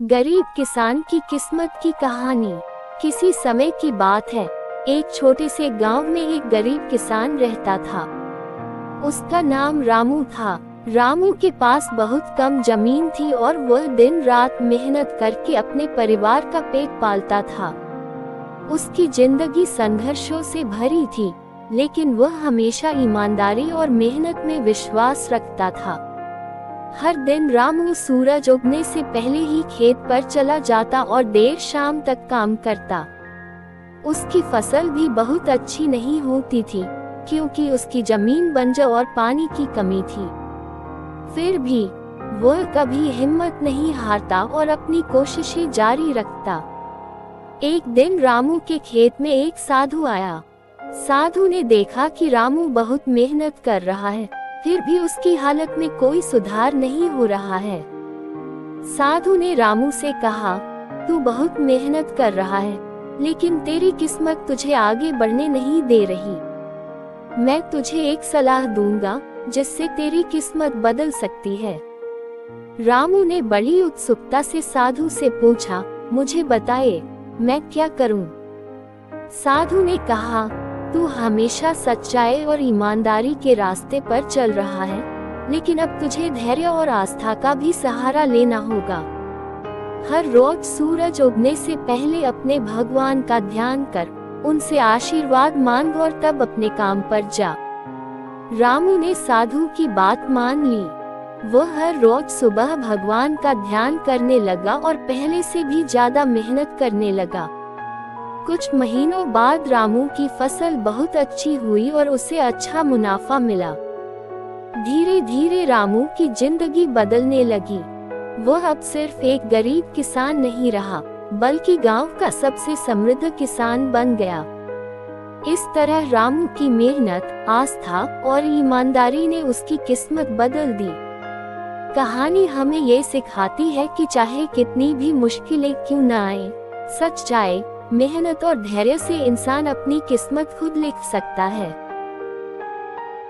गरीब किसान की किस्मत की कहानी। किसी समय की बात है। एक छोटे से गांव में एक गरीब किसान रहता था। उसका नाम रामू था। रामू के पास बहुत कम जमीन थी और वह दिन रात मेहनत करके अपने परिवार का पेट पालता था। उसकी जिंदगी संघर्षों से भरी थी, लेकिन वह हमेशा ईमानदारी और मेहनत में विश्वास रखता था। हर दिन रामू सूरज उगने से पहले ही खेत पर चला जाता और देर शाम तक काम करता। उसकी फसल भी बहुत अच्छी नहीं होती थी, क्योंकि उसकी जमीन बंजर और पानी की कमी थी। फिर भी वह कभी हिम्मत नहीं हारता और अपनी कोशिशें जारी रखता। एक दिन रामू के खेत में एक साधु आया। साधु ने देखा कि रामू बहुत मेहनत कर रहा है, फिर भी उसकी हालत में कोई सुधार नहीं हो रहा है। साधु ने रामू से कहा, तू बहुत मेहनत कर रहा है, लेकिन तेरी किस्मत तुझे आगे बढ़ने नहीं दे रही। मैं तुझे एक सलाह दूंगा जिससे तेरी किस्मत बदल सकती है। रामू ने बड़ी उत्सुकता से साधु से पूछा, मुझे बताए, मैं क्या करूं? साधु ने कहा, तू हमेशा सच्चाई और ईमानदारी के रास्ते पर चल रहा है, लेकिन अब तुझे धैर्य और आस्था का भी सहारा लेना होगा। हर रोज सूरज उगने से पहले अपने भगवान का ध्यान कर, उनसे आशीर्वाद मांग और तब अपने काम पर जा। रामू ने साधु की बात मान ली। वह हर रोज सुबह भगवान का ध्यान करने लगा और पहले से भी ज्यादा मेहनत करने लगा। कुछ महीनों बाद रामू की फसल बहुत अच्छी हुई और उसे अच्छा मुनाफा मिला। धीरे धीरे रामू की जिंदगी बदलने लगी। वह अब सिर्फ एक गरीब किसान नहीं रहा, बल्कि गांव का सबसे समृद्ध किसान बन गया। इस तरह रामू की मेहनत, आस्था और ईमानदारी ने उसकी किस्मत बदल दी। कहानी हमें ये सिखाती है कि चाहे कितनी भी मुश्किलें क्यों न आए, सच्चाई, मेहनत और धैर्य से इंसान अपनी किस्मत खुद लिख सकता है।